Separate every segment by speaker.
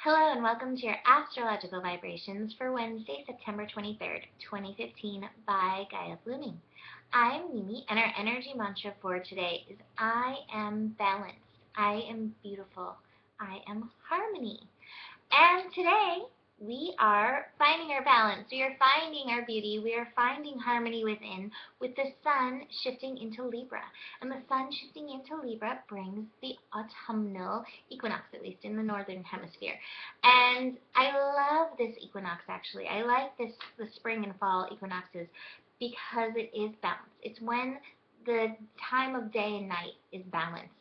Speaker 1: Hello and welcome to your astrological vibrations for Wednesday, September 23rd, 2015 by Gaia Blooming. I'm Mimi and our energy mantra for today is I am balanced, I am beautiful, I am harmony. And today we are finding our balance, we are finding our beauty, we are finding harmony within with the sun shifting into Libra. And the sun shifting into Libra brings the autumnal equinox, at least in the northern hemisphere. And I love this equinox actually. I like the spring and fall equinoxes because it is balanced. It's when the time of day and night is balanced.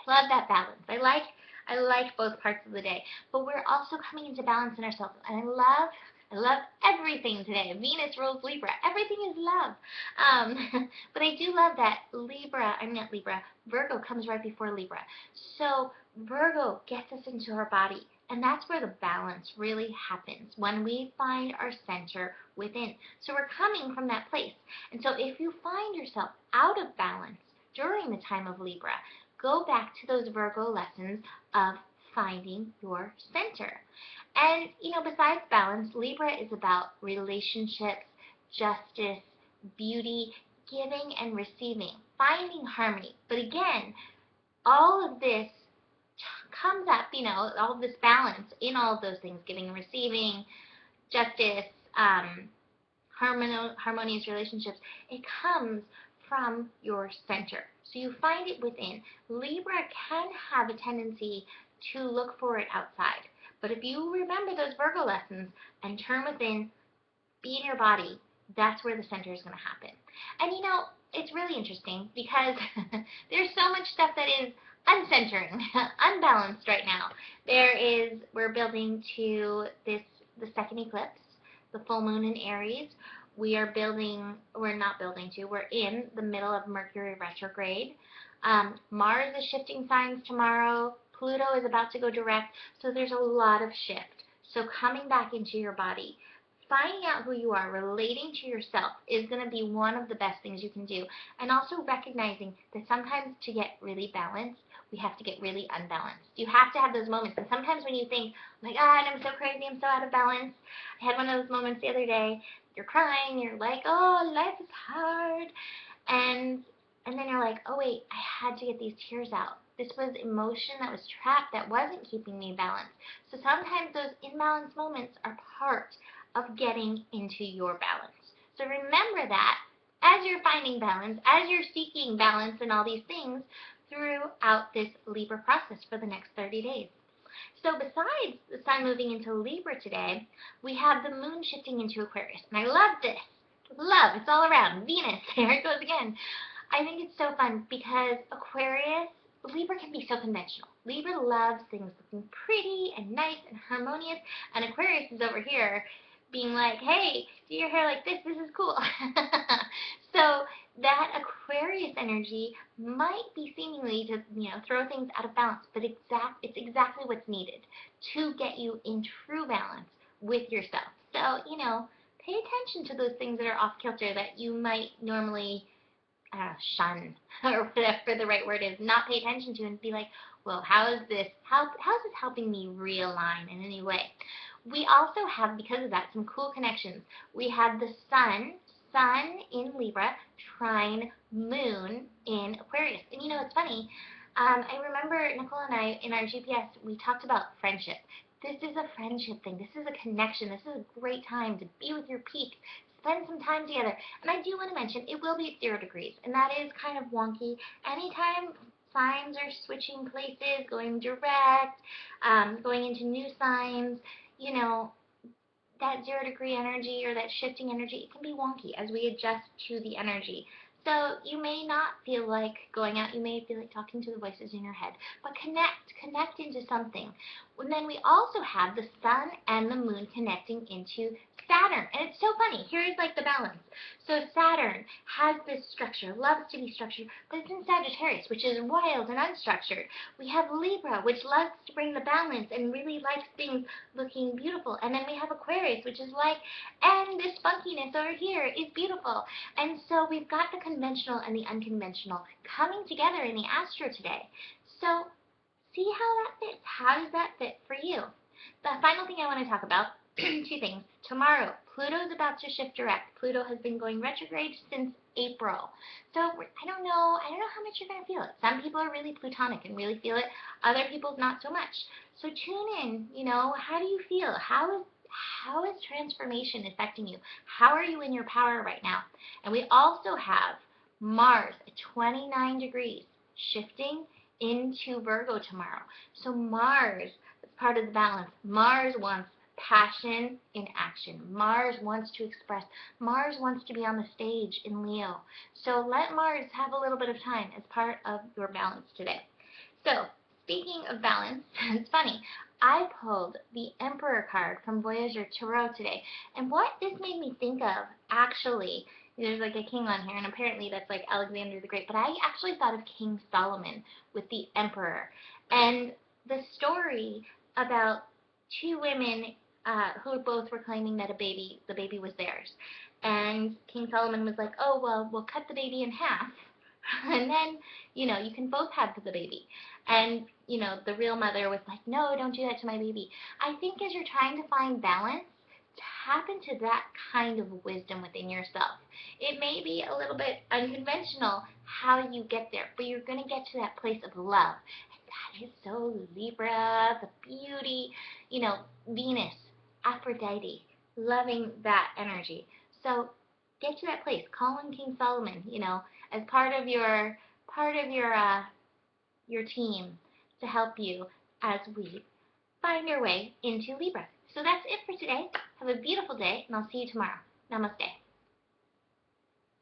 Speaker 1: I love that balance. I like both parts of the day, but we're also coming into balance in ourselves. And I love everything today. Venus rules Libra. Everything is love. But I do love that Virgo comes right before Libra. So Virgo gets us into our body. And that's where the balance really happens, when we find our center within. So we're coming from that place. And so if you find yourself out of balance during the time of Libra, go back to those Virgo lessons of finding your center. And, besides balance, Libra is about relationships, justice, beauty, giving and receiving, finding harmony. But again, all of this comes up, all of this balance in all of those things, giving and receiving, justice, harmonious relationships. It comes from your center. So you find it within. Libra can have a tendency to look for it outside. But if you remember those Virgo lessons and turn within, be in your body, that's where the center is going to happen. And it's really interesting because there's so much stuff that is uncentering, unbalanced right now. We're building to the second eclipse, the full moon in Aries. We're in the middle of Mercury retrograde. Mars is shifting signs tomorrow. Pluto is about to go direct. So there's a lot of shift. So coming back into your body, finding out who you are, relating to yourself is going to be one of the best things you can do. And also recognizing that sometimes to get really balanced, we have to get really unbalanced. You have to have those moments. And sometimes when you think, oh my God, I'm so crazy, I'm so out of balance. I had one of those moments the other day. You're crying, you're like, oh, life is hard. And then you're like, oh wait, I had to get these tears out. This was emotion that was trapped, that wasn't keeping me balanced. So sometimes those imbalanced moments are part of getting into your balance. So remember that as you're finding balance, as you're seeking balance in all these things throughout this Libra process for the next 30 days. So besides the sun moving into Libra today, we have the moon shifting into Aquarius. And I love this. Love, it's all around. Venus, there it goes again. I think it's so fun because Libra can be so conventional. Libra loves things looking pretty and nice and harmonious, and Aquarius is over here being like, hey, do your hair like this is cool. So that Aquarius energy might be seemingly to, throw things out of balance, but it's exactly what's needed to get you in true balance with yourself. So, pay attention to those things that are off kilter that you might normally shun, or whatever the right word is, not pay attention to, and be like, well, how is this helping me realign in any way? We also have, because of that, some cool connections. We have the sun in Libra trine moon in Aquarius. And it's funny, I remember Nicole and I, in our GPS, we talked about friendship. This is a friendship thing. This is a connection. This is a great time to be with your peak. Spend some time together. And I do want to mention, it will be at 0 degrees, and that is kind of wonky. Anytime signs are switching places, going direct, going into new signs, that 0 degree energy or that shifting energy, it can be wonky as we adjust to the energy. So you may not feel like going out, you may feel like talking to the voices in your head, but connect into something. And then we also have the sun and the moon connecting into Saturn. And it's so funny. Here's like the balance. So Saturn has this structure, loves to be structured, but it's in Sagittarius, which is wild and unstructured. We have Libra, which loves to bring the balance and really likes things looking beautiful. And then we have Aquarius, which is like, and this funkiness over here is beautiful. And so we've got the conventional and the unconventional coming together in the astro today. So See how that fits. How does that fit for you? The final thing I want to talk about, two things. Tomorrow, Pluto is about to shift direct. Pluto has been going retrograde since April. So I don't know how much you're going to feel it. Some people are really plutonic and really feel it. Other people not so much. So tune in, how do you feel? How is transformation affecting you? How are you in your power right now? And we also have Mars at 29 degrees shifting into Virgo tomorrow. So Mars is part of the balance. Mars wants passion in action. Mars wants to express. Mars wants to be on the stage in Leo. So let Mars have a little bit of time as part of your balance today. So speaking of balance, it's funny. I pulled the Emperor card from Voyager Tarot today. And what this made me think of, actually, there's like a king on here, and apparently that's like Alexander the Great, but I actually thought of King Solomon with the Emperor. And the story about two women who both were claiming that the baby was theirs. And King Solomon was like, oh, well, we'll cut the baby in half, and then, you can both have the baby. And, the real mother was like, no, don't do that to my baby. I think as you're trying to find balance, tap into that kind of wisdom within yourself. It may be a little bit unconventional how you get there, but you're going to get to that place of love. And that is so Libra, the beauty, Venus, Aphrodite, loving that energy. So get to that place. Call on King Solomon, as part of your team to help you as we find our way into Libra. So that's it for today. Have a beautiful day, and I'll see you tomorrow. Namaste.